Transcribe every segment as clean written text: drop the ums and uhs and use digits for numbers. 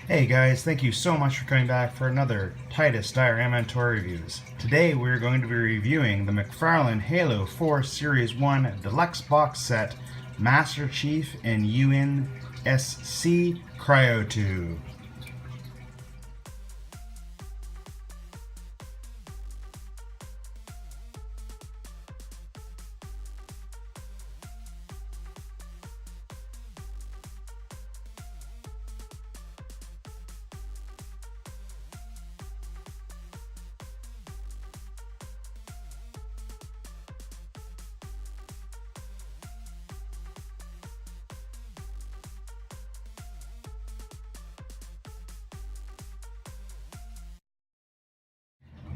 Hey guys, thank you so much for coming back for another Titus Diorama and Toy Reviews. Today we're going to be reviewing the McFarland Halo 4 Series 1 Deluxe Box Set Master Chief and UNSC CRYOTUBE.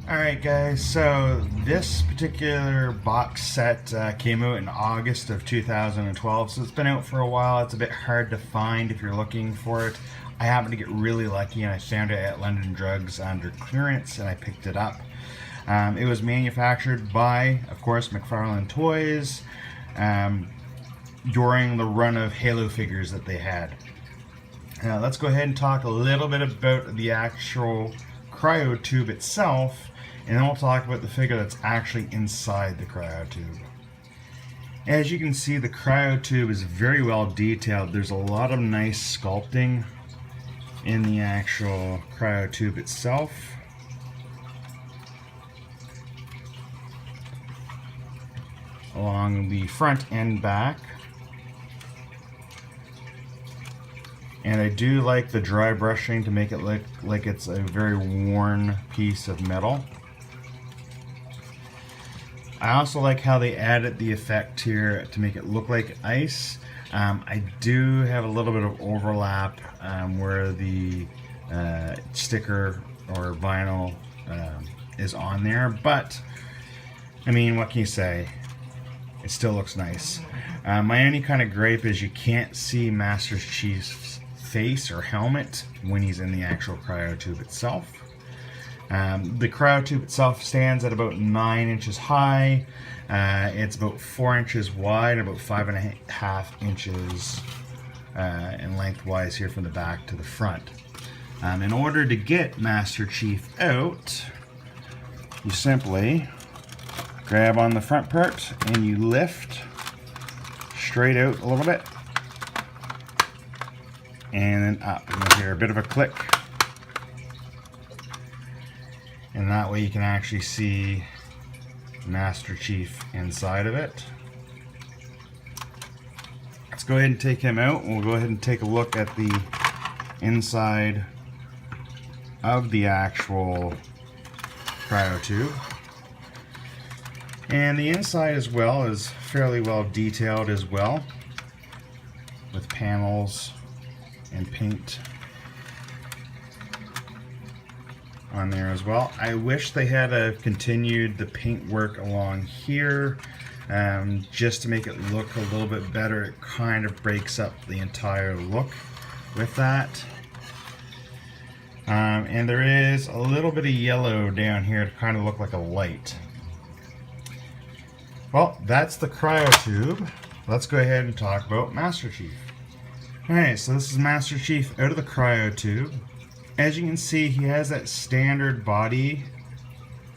Alright guys, so this particular box set came out in August of 2012, so it's been out for a while. It's a bit hard to find if you're looking for it. I happened to get really lucky and I found it at London Drugs under clearance and I picked it up. It was manufactured by, of course, McFarland Toys during the run of Halo figures that they had. Now let's go ahead and talk a little bit about the actual CRYOTUBE itself, and then we'll talk about the figure that's actually inside the CRYOTUBE. As you can see, the CRYOTUBE is very well detailed. There's a lot of nice sculpting in the actual CRYOTUBE itself. Along the front and back. And I do like the dry brushing to make it look like it's a very worn piece of metal. I also like how they added the effect here to make it look like ice. I do have a little bit of overlap where the sticker or vinyl is on there, but I mean, what can you say? It still looks nice. My only kind of gripe is you can't see Master Chief's face or helmet when he's in the actual CRYOTUBE itself. The CRYOTUBE itself stands at about 9 inches high. It's about 4 inches wide and about 5.5 inches in lengthwise here from the back to the front. In order to get Master Chief out, you simply grab on the front part and you lift straight out a little bit. And then up, and you'll hear a bit of a click. And that way you can actually see Master Chief inside of it. Let's go ahead and take him out, and we'll go ahead and take a look at the inside of the actual CRYOTUBE. And the inside as well is fairly well detailed as well, with panels and paint on there as well. I wish they had continued the paint work along here just to make it look a little bit better. It kind of breaks up the entire look with that. And there is a little bit of yellow down here to kind of look like a light. Well, that's the CRYOTUBE. Let's go ahead and talk about Master Chief. Alright, so this is Master Chief out of the CRYOTUBE. As you can see, he has that standard body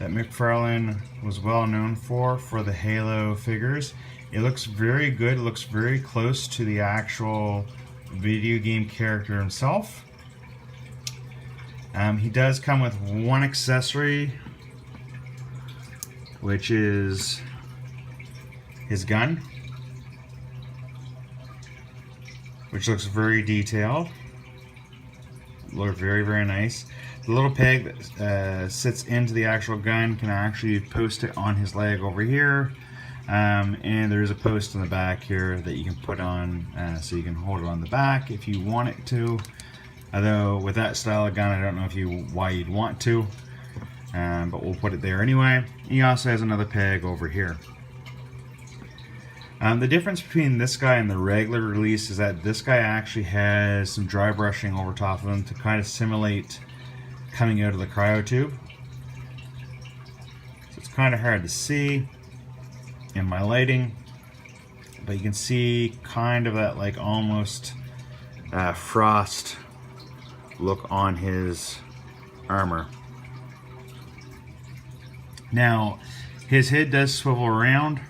that McFarland was well known for the Halo figures. It looks very good, it looks very close to the actual video game character himself. He does come with one accessory, which is his gun, which looks very detailed. Look very, very nice. The little peg that sits into the actual gun can actually post it on his leg over here. And there is a post in the back here that you can put on so you can hold it on the back if you want it to. Although with that style of gun, I don't know why you'd want to, but we'll put it there anyway. He also has another peg over here. The difference between this guy and the regular release is that this guy actually has some dry brushing over top of him to kind of simulate coming out of the CRYOTUBE. So it's kind of hard to see in my lighting, but you can see kind of that like almost frost look on his armor. Now, his head does swivel around,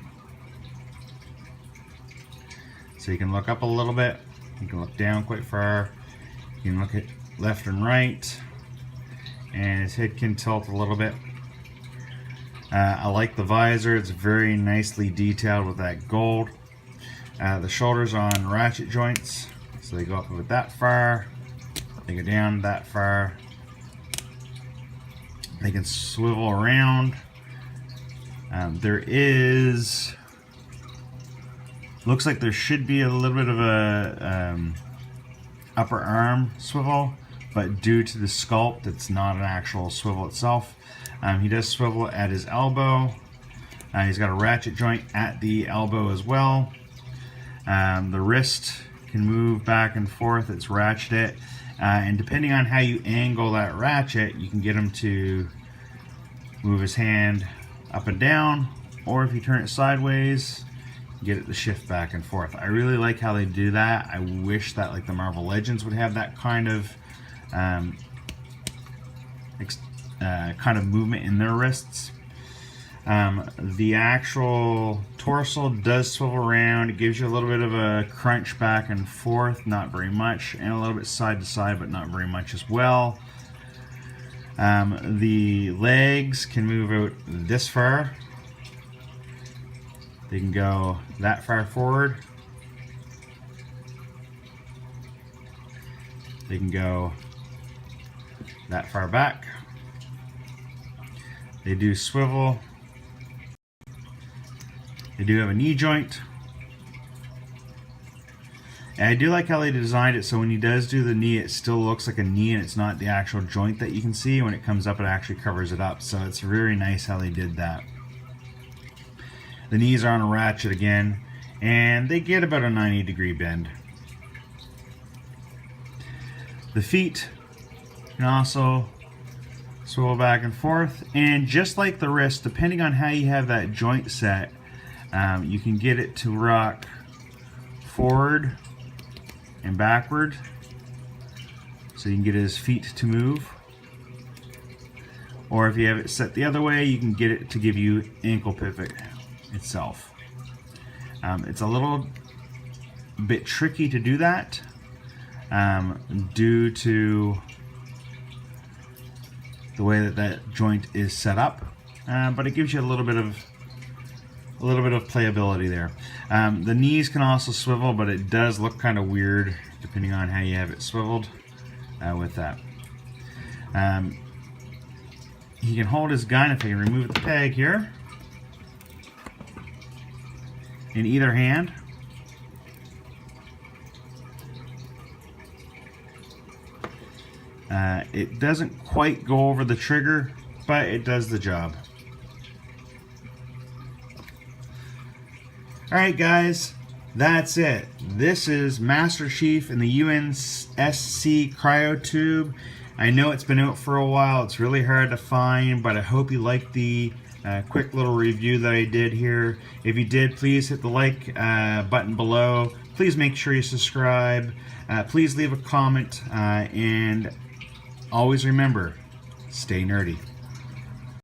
so you can look up a little bit, you can look down quite far, you can look at left and right, and his head can tilt a little bit. I like the visor, it's very nicely detailed with that gold. The shoulders are on ratchet joints, so they go up about that far, they go down that far, they can swivel around. There is, looks like there should be a little bit of a upper arm swivel, but due to the sculpt, it's not an actual swivel itself. He does swivel at his elbow. He's got a ratchet joint at the elbow as well. The wrist can move back and forth, it's ratcheted. And depending on how you angle that ratchet, you can get him to move his hand up and down, or if you turn it sideways, get it to shift back and forth. I really like how they do that. I wish that like the Marvel Legends would have that kind of movement in their wrists. The actual torso does swivel around. It gives you a little bit of a crunch back and forth, not very much, and a little bit side to side, but not very much as well. The legs can move out this far. They can go that far forward. They can go that far back. They do swivel. They do have a knee joint. And I do like how they designed it so when he does do the knee, it still looks like a knee and it's not the actual joint that you can see. When it comes up, it actually covers it up. So it's very nice how they did that. The knees are on a ratchet again, and they get about a 90-degree bend. The feet can also swivel back and forth, and just like the wrist, depending on how you have that joint set, you can get it to rock forward and backward, so you can get his feet to move. Or if you have it set the other way, you can get it to give you ankle pivot itself. It's a little bit tricky to do that due to the way that that joint is set up, but it gives you a little bit of playability there. The knees can also swivel, but it does look kind of weird depending on how you have it swiveled with that. He can hold his gun, if I can remove the peg here, in either hand. It doesn't quite go over the trigger, but it does the job. Alright guys, that's it. This is Master Chief in the UNSC CRYOTUBE. I know it's been out for a while, it's really hard to find, but I hope you liked the quick little review that I did here. If you did, please hit the like button below. Please make sure you subscribe. Please leave a comment, and always remember, stay nerdy.